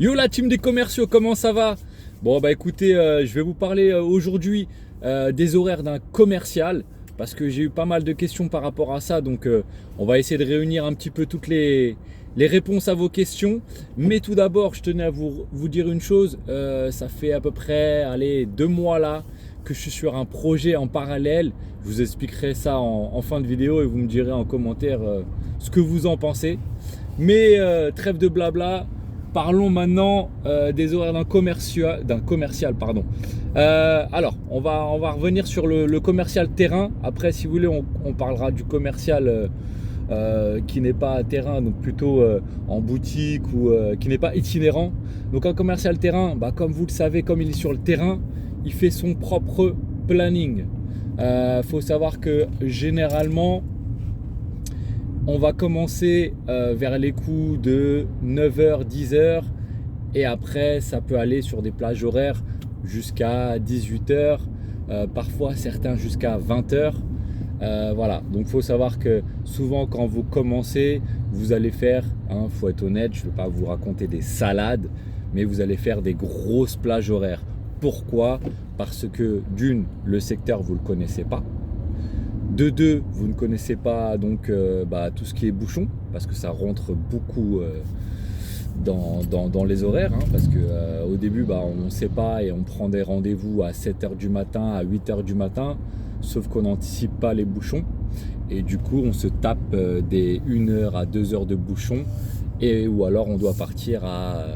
Yo la team des commerciaux, comment ça va? Bon bah écoutez, je vais vous parler aujourd'hui des horaires d'un commercial parce que j'ai eu pas mal de questions par rapport à ça, donc on va essayer de réunir un petit peu toutes les réponses à vos questions. Mais tout d'abord, je tenais à vous dire une chose, ça fait à peu près 2 mois là que je suis sur un projet en parallèle. Je vous expliquerai ça en fin de vidéo et vous me direz en commentaire ce que vous en pensez. Mais trêve de blabla. Parlons maintenant des horaires d'un commercial. Pardon. Alors, on va revenir sur le commercial terrain. Après, si vous voulez, on parlera du commercial qui n'est pas terrain, donc plutôt en boutique ou qui n'est pas itinérant. Donc un commercial terrain, comme vous le savez, comme il est sur le terrain, il fait son propre planning. Faut savoir que généralement, on va commencer vers les coups de 9h, 10h et après ça peut aller sur des plages horaires jusqu'à 18h, parfois certains jusqu'à 20h. Voilà, donc il faut savoir que souvent quand vous commencez, vous allez faire, faut être honnête, je ne vais pas vous raconter des salades, mais vous allez faire des grosses plages horaires. Pourquoi? Parce que d'une, le secteur vous ne le connaissez pas. De deux, vous ne connaissez pas donc tout ce qui est bouchon, parce que ça rentre beaucoup dans les horaires, parce que au début on ne sait pas et on prend des rendez-vous à 7h du matin, à 8h du matin, sauf qu'on n'anticipe pas les bouchons et du coup on se tape des 1h à 2h de bouchons ou alors on doit partir à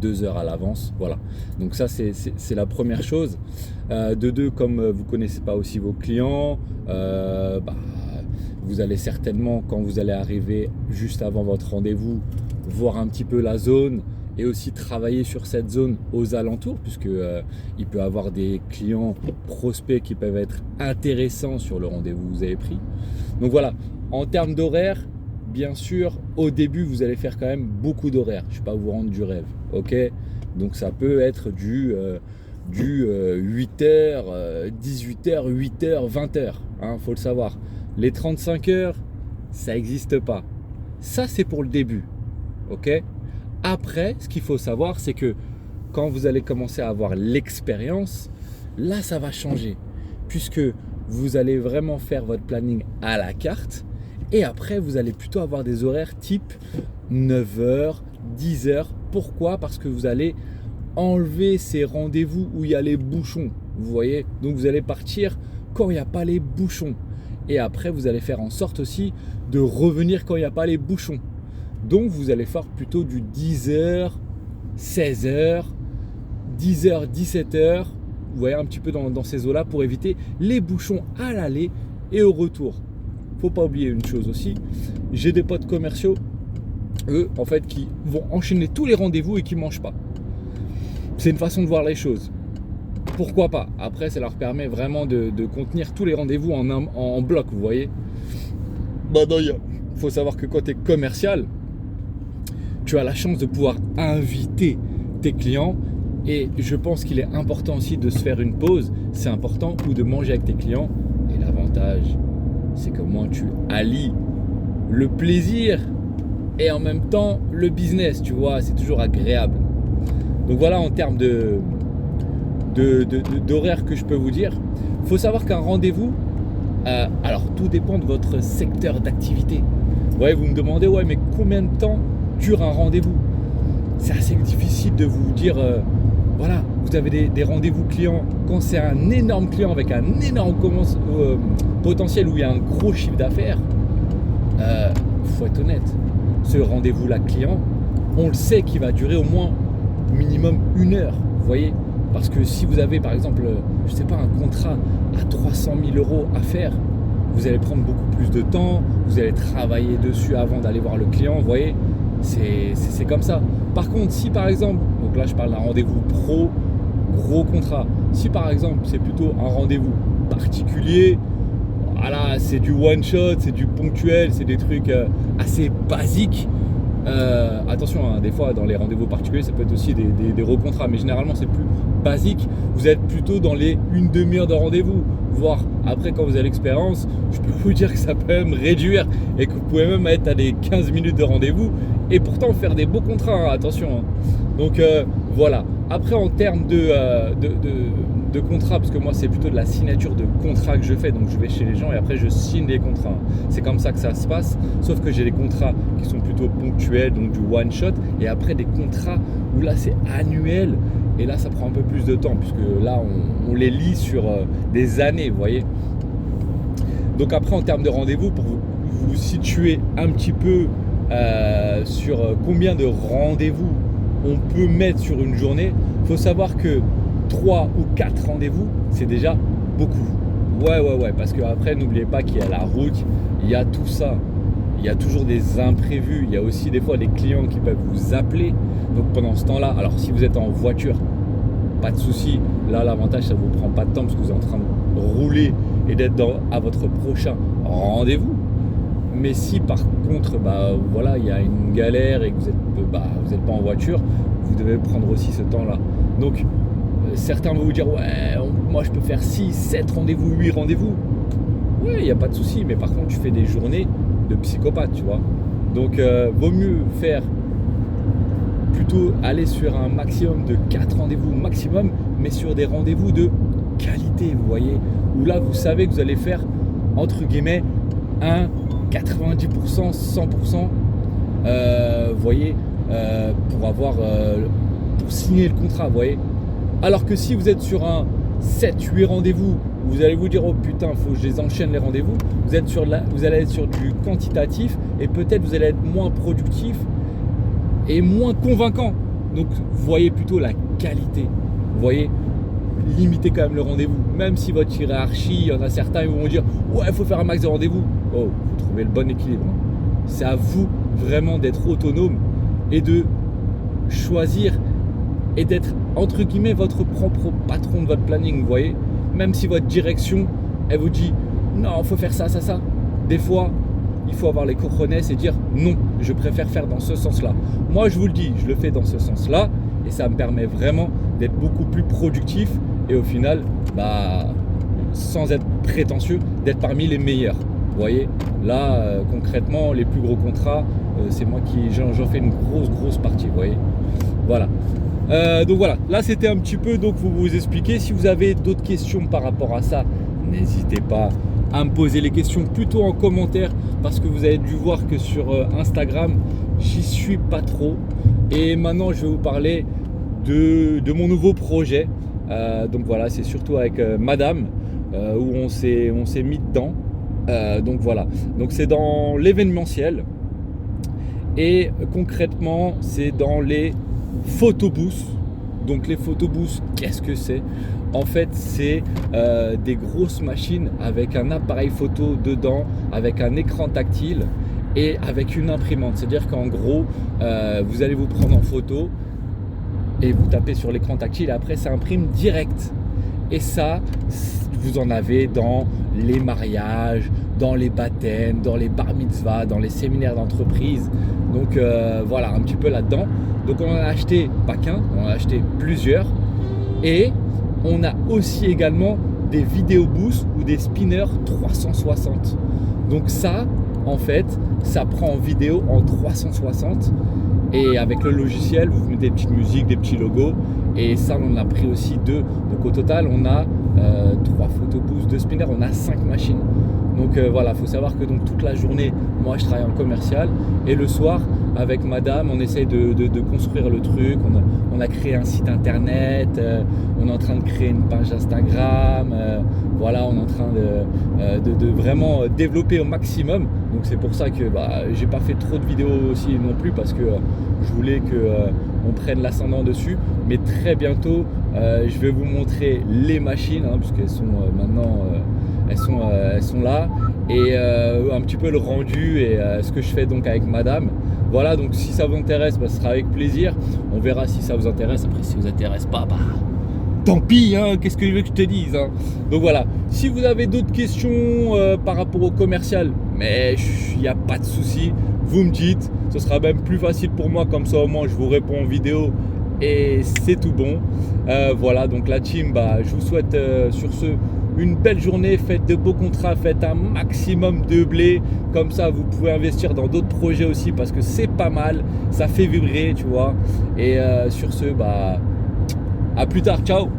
2h à l'avance. Voilà, donc ça c'est la première chose. De deux, comme vous ne connaissez pas aussi vos clients, vous allez certainement, quand vous allez arriver juste avant votre rendez-vous, voir un petit peu la zone et aussi travailler sur cette zone aux alentours, puisque il peut y avoir des clients prospects qui peuvent être intéressants sur le rendez-vous que vous avez pris. Donc voilà, en termes d'horaire, bien sûr, au début, vous allez faire quand même beaucoup d'horaires. Je ne vais pas vous rendre du rêve, ok? Donc ça peut être du 8h, 18h, 8h, 20h, faut le savoir. Les 35 heures, ça n'existe pas. Ça, c'est pour le début, ok? Après, ce qu'il faut savoir, c'est que quand vous allez commencer à avoir l'expérience, là, ça va changer, puisque vous allez vraiment faire votre planning à la carte. Et après, vous allez plutôt avoir des horaires type 9h, 10h. Pourquoi? Parce que vous allez enlever ces rendez-vous où il y a les bouchons. Vous voyez? Donc, vous allez partir quand il n'y a pas les bouchons. Et après, vous allez faire en sorte aussi de revenir quand il n'y a pas les bouchons. Donc, vous allez faire plutôt du 10h, 16h, 10h, 17h. Vous voyez, un petit peu dans ces eaux-là pour éviter les bouchons à l'aller et au retour. Faut pas oublier une chose aussi, j'ai des potes commerciaux, eux en fait qui vont enchaîner tous les rendez-vous et qui mangent pas. C'est une façon de voir les choses. Pourquoi pas? Après, ça leur permet vraiment de contenir tous les rendez-vous en bloc, vous voyez. Il faut savoir que quand tu es commercial, tu as la chance de pouvoir inviter tes clients et je pense qu'il est important aussi de se faire une pause, c'est important, ou de manger avec tes clients. Et l'avantage, c'est que moi tu allies le plaisir et en même temps le business, tu vois, c'est toujours agréable. Donc voilà, en termes d'horaire que je peux vous dire, il faut savoir qu'un rendez-vous, alors tout dépend de votre secteur d'activité. Ouais, vous me demandez, mais combien de temps dure un rendez-vous? C'est assez difficile de vous dire, voilà, vous avez des rendez-vous clients. Quand c'est un énorme client avec un énorme potentiel où il y a un gros chiffre d'affaires, faut être honnête, ce rendez-vous-là client, on le sait qu'il va durer au moins minimum 1 heure, vous voyez. Parce que si vous avez par exemple, je sais pas, un contrat à 300 000 € à faire, vous allez prendre beaucoup plus de temps, vous allez travailler dessus avant d'aller voir le client, vous voyez. C'est comme ça. Par contre, si par exemple, donc là je parle d'un rendez-vous pro, gros contrat. Si par exemple c'est plutôt un rendez-vous particulier, voilà, c'est du one shot, c'est du ponctuel, c'est des trucs assez basiques. Attention, des fois dans les rendez-vous particuliers ça peut être aussi des recontrats, mais généralement c'est plus basique. Vous êtes plutôt dans les 1/2 heure de rendez-vous, voire après quand vous avez l'expérience, je peux vous dire que ça peut même réduire et que vous pouvez même être à des 15 minutes de rendez-vous et pourtant faire des beaux contrats, attention. Donc voilà. Après, en termes de contrat, parce que moi c'est plutôt de la signature de contrat que je fais, donc je vais chez les gens et après je signe les contrats. C'est comme ça que ça se passe, sauf que j'ai des contrats qui sont plutôt ponctuels, donc du one shot, et après des contrats où là c'est annuel, et là ça prend un peu plus de temps, puisque là on les lit sur des années, vous voyez. Donc après, en termes de rendez-vous, pour vous situer un petit peu sur combien de rendez-vous on peut mettre sur une journée, il faut savoir que 3 ou 4 rendez-vous, c'est déjà beaucoup. Ouais, parce qu'après, n'oubliez pas qu'il y a la route, il y a tout ça. Il y a toujours des imprévus, il y a aussi des fois des clients qui peuvent vous appeler. Donc pendant ce temps-là, alors si vous êtes en voiture, pas de souci. Là, l'avantage, ça ne vous prend pas de temps parce que vous êtes en train de rouler et d'être à votre prochain rendez-vous. Mais si par contre, voilà, il y a une galère et que vous êtes pas en voiture, vous devez prendre aussi ce temps-là. Donc, certains vont vous dire, ouais, moi je peux faire 6, 7 rendez-vous, 8 rendez-vous. Ouais, il n'y a pas de souci, mais par contre, tu fais des journées de psychopathe, tu vois. Donc, vaut mieux faire plutôt aller sur un maximum de 4 rendez-vous maximum, mais sur des rendez-vous de qualité, vous voyez, où là, vous savez que vous allez faire, entre guillemets, un 90%, 100%, vous voyez, pour signer le contrat, vous voyez. Alors que si vous êtes sur un 7-8 rendez-vous, vous allez vous dire, oh putain, faut que je les enchaîne les rendez-vous, vous allez être sur du quantitatif et peut-être vous allez être moins productif et moins convaincant. Donc, vous voyez plutôt la qualité, vous voyez. Limitez quand même le rendez-vous, même si votre hiérarchie, il y en a certains qui vont dire ouais, il faut faire un max de rendez-vous. Oh, vous trouvez le bon équilibre. C'est à vous vraiment d'être autonome et de choisir et d'être entre guillemets votre propre patron de votre planning, vous voyez. Même si votre direction, elle vous dit non, il faut faire ça. Des fois, il faut avoir les cojones et dire non, je préfère faire dans ce sens-là. Moi, je vous le dis, je le fais dans ce sens-là et ça me permet vraiment d'être beaucoup plus productif et au final, sans être prétentieux, d'être parmi les meilleurs. Vous voyez, là, concrètement, les plus gros contrats, c'est moi qui j'en fais une grosse partie, vous voyez. Voilà. Donc voilà, là c'était un petit peu donc vous expliquer. Si vous avez d'autres questions par rapport à ça, n'hésitez pas à me poser les questions plutôt en commentaire, parce que vous avez dû voir que sur Instagram, j'y suis pas trop. Et maintenant, je vais vous parler de mon nouveau projet. Donc voilà, c'est surtout avec Madame où on s'est mis dedans. Donc voilà, donc c'est dans l'événementiel et concrètement c'est dans les photobooths. Donc les photobooths, qu'est-ce que c'est? En fait, c'est des grosses machines avec un appareil photo dedans, avec un écran tactile et avec une imprimante. C'est-à-dire qu'en gros, vous allez vous prendre en photo et vous tapez sur l'écran tactile et après ça imprime direct. Et ça, vous en avez dans les mariages, dans les baptêmes, dans les bar mitzvahs, dans les séminaires d'entreprise. Donc voilà, un petit peu là-dedans. Donc on en a acheté pas qu'un, on en a acheté plusieurs. Et on a aussi également des vidéo booths ou des spinners 360. Donc ça, en fait, ça prend en vidéo en 360. Et avec le logiciel, vous mettez des petites musiques, des petits logos. Et ça, on en a pris aussi 2. Donc au total, on a 3 photobooths, 2 spinners, on a 5 machines. Donc voilà, il faut savoir que donc, toute la journée, moi je travaille en commercial. Et le soir, avec Madame, on essaye de construire le truc. On a créé un site internet. On est en train de créer une page Instagram. Voilà, on est en train de vraiment développer au maximum. Donc c'est pour ça que j'ai pas fait trop de vidéos aussi non plus, parce que je voulais qu'on prenne l'ascendant dessus. Mais très bientôt, je vais vous montrer les machines, puisqu'elles sont maintenant elles sont là, et un petit peu le rendu et ce que je fais donc avec Madame. Voilà, donc si ça vous intéresse, ce sera avec plaisir. On verra si ça vous intéresse. Après, si ça vous intéresse pas, tant pis, qu'est-ce que je veux que je te dise, Donc voilà, si vous avez d'autres questions par rapport au commercial, mais il n'y a pas de souci, vous me dites, ce sera même plus facile pour moi, comme ça au moins je vous réponds en vidéo et c'est tout bon. Voilà, donc la team, je vous souhaite sur ce une belle journée, faites de beaux contrats, faites un maximum de blé. Comme ça, vous pouvez investir dans d'autres projets aussi parce que c'est pas mal, ça fait vibrer, tu vois. Et sur ce, à plus tard, ciao.